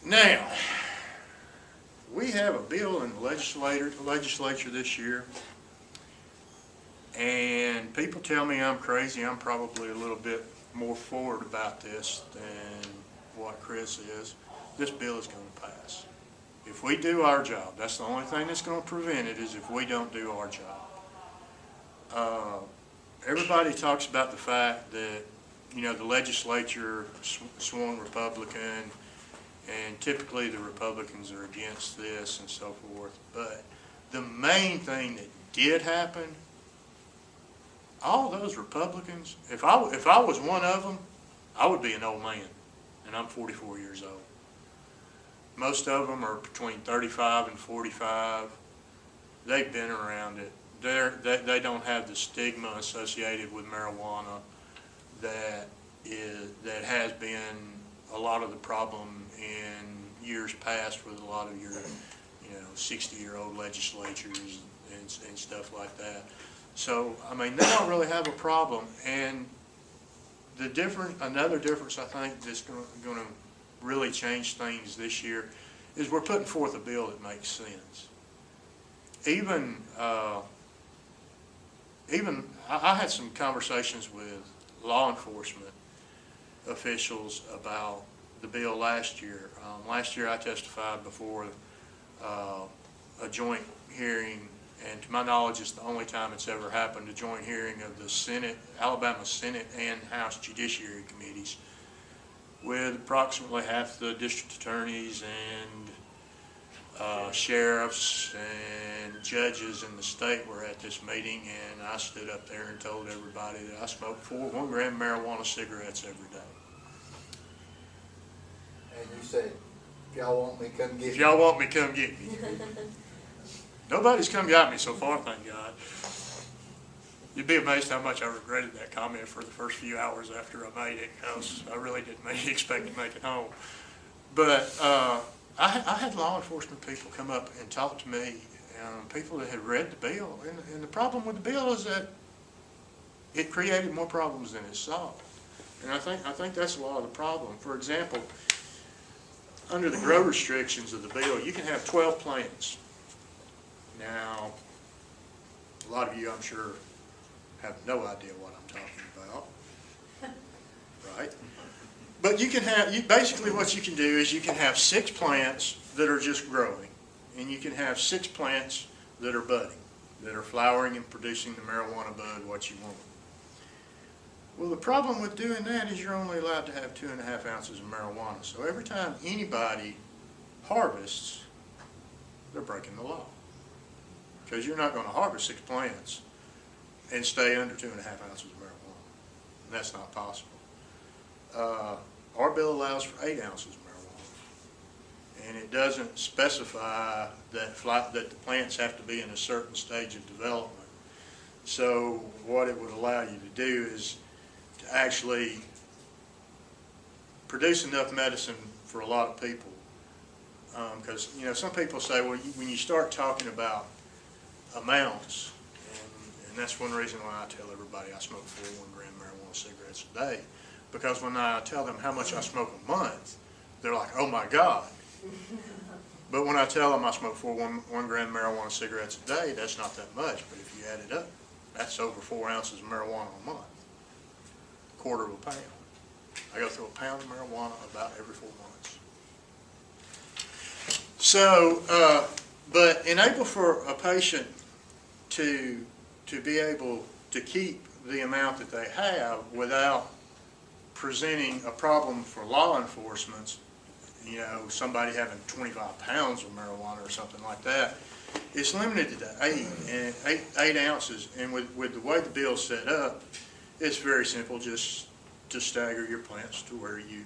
Now, we have a bill in the legislature this year, and people tell me I'm crazy. I'm probably a little bit more forward about this than what Chris is. This bill is going to pass. If we do our job, that's the only thing that's going to prevent it, is if we don't do our job. Everybody talks about the fact that, you know, the legislature swung Republican, and typically the Republicans are against this and so forth. But the main thing that did happen, all those Republicans, if I was one of them, I would be an old man, and I'm 44 years old. Most of them are between 35 and 45. They've been around it. They don't have the stigma associated with marijuana that has been a lot of the problem in years past with a lot of your, 60-year-old legislatures and stuff like that. So, I mean, they don't really have a problem. And another difference I think that's going to really change things this year is we're putting forth a bill that makes sense. Even I had some conversations with law enforcement officials about the bill last year. Last year I testified before a joint hearing, and to my knowledge it's the only time it's ever happened, a joint hearing of the Senate, Alabama Senate and House Judiciary Committees, with approximately half the district attorneys and sheriffs and judges in the state were at this meeting, and I stood up there and told everybody that I smoked 1 gram marijuana cigarettes every day. And you said, if y'all want me, come get me. If y'all want me, come get me. Nobody's come got me so far, thank God. You'd be amazed how much I regretted that comment for the first few hours after I made it, because I really didn't expect to make it home. But I had law enforcement people come up and talk to me, people that had read the bill. And the problem with the bill is that it created more problems than it solved. And I think that's a lot of the problem. For example, under the grow restrictions of the bill, you can have 12 plants. Now, a lot of you, I'm sure, have no idea what I'm talking about, right? But you can have, basically what you can do is you can have 6 plants that are just growing, and you can have 6 plants that are budding, that are flowering and producing the marijuana bud what you want. Well, the problem with doing that is you're only allowed to have 2.5 ounces of marijuana. So every time anybody harvests, they're breaking the law. Because you're not going to harvest 6 plants and stay under 2.5 ounces of marijuana. And that's not possible. Our bill allows for 8 ounces of marijuana. And it doesn't specify that the plants have to be in a certain stage of development. So what it would allow you to do is to actually produce enough medicine for a lot of people. Because, some people say, well, when you start talking about amounts, and that's one reason why I tell everybody I smoke 4 1-gram marijuana cigarettes a day, because when I tell them how much I smoke a month, they're like, oh my God. But when I tell them I smoke 4 1-gram marijuana cigarettes a day, that's not that much, but if you add it up, that's over 4 ounces of marijuana a month, a quarter of a pound. I go through a pound of marijuana about every 4 months. So, but enable for a patient to be able to keep the amount that they have without presenting a problem for law enforcement, somebody having 25 pounds of marijuana or something like that, it's limited to 8 ounces. And with the way the bill's set up, it's very simple, just to stagger your plants to where you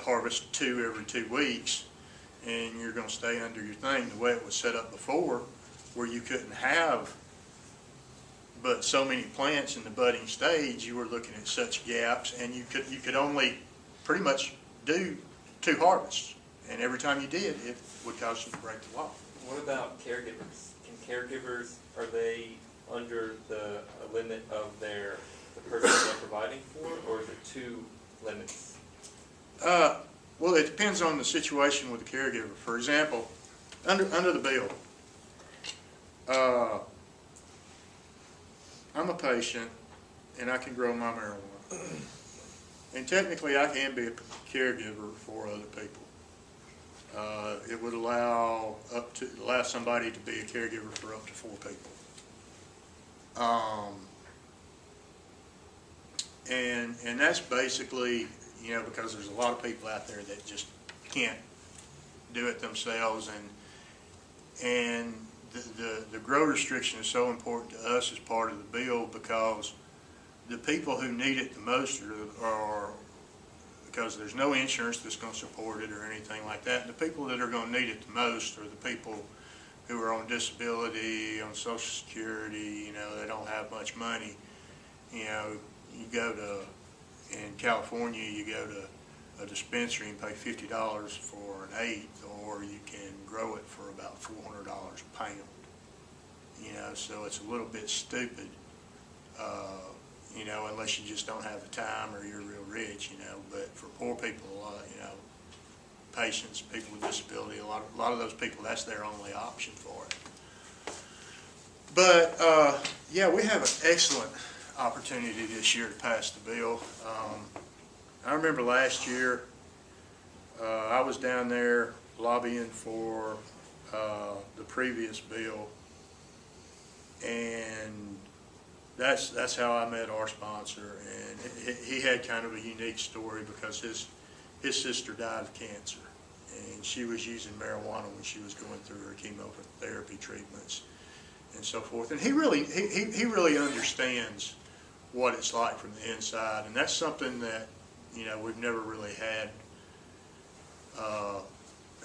harvest 2 every 2 weeks, and you're going to stay under your thing. The way it was set up before, where you couldn't have but so many plants in the budding stage, you were looking at such gaps, and you could only pretty much do 2 harvests, and every time you did, it would cause you to break the law. What about caregivers? Can caregivers, are they under the limit of the person they're providing for, or is it 2 limits? Well, it depends on the situation with the caregiver. For example, under the bill, I'm a patient and I can grow my marijuana. And technically I can be a caregiver for other people. It would allow somebody to be a caregiver for up to 4 people. And that's basically, you know, because there's a lot of people out there that just can't do it themselves, and the grow restriction is so important to us as part of the bill, because the people who need it the most are because there's no insurance that's going to support it or anything like that. The people that are going to need it the most are the people who are on disability, on Social Security, you know, they don't have much money. You know, you go to, in California, you go to a dispensary and pay $50 for an eighth, or you can grow it for about $400 a pound. You know, so it's a little bit stupid, you know, unless you just don't have the time or you're real rich, you know. But for poor people, you know, patients, people with disability, a lot of those people, that's their only option for it. But yeah, we have an excellent opportunity this year to pass the bill. I remember last year I was down there lobbying for the previous bill, and that's how I met our sponsor. And he had kind of a unique story, because his sister died of cancer, and she was using marijuana when she was going through her chemotherapy treatments and so forth. And he really understands what it's like from the inside, and that's something that, you know, we've never really had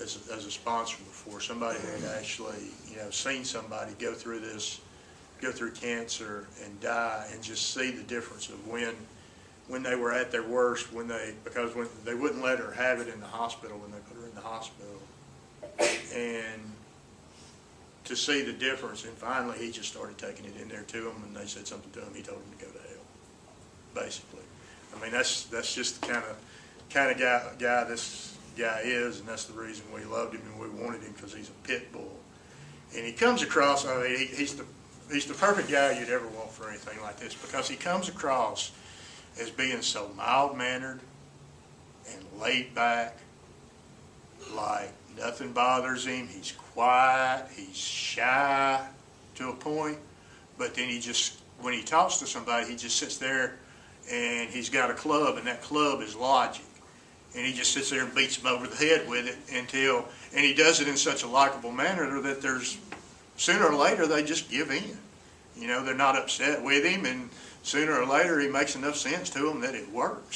as a sponsor before. Somebody had actually, you know, seen somebody go through cancer and die, and just see the difference of when they were at their worst, because when they wouldn't let her have it in the hospital, when they put her in the hospital, and to see the difference. And finally he just started taking it in there to them, and they said something to him, he told them to go to hell, basically. I mean, that's just the kind of guy this guy is, and that's the reason we loved him and we wanted him, because he's a pit bull. And he comes across, I mean, he's the perfect guy you'd ever want for anything like this, because he comes across as being so mild-mannered and laid back, like nothing bothers him. He's quiet, he's shy to a point, but then when he talks to somebody, he just sits there and he's got a club, and that club is logic. And he just sits there and beats them over the head with it and he does it in such a likable manner that sooner or later they just give in. You know, they're not upset with him, and sooner or later he makes enough sense to them that it works.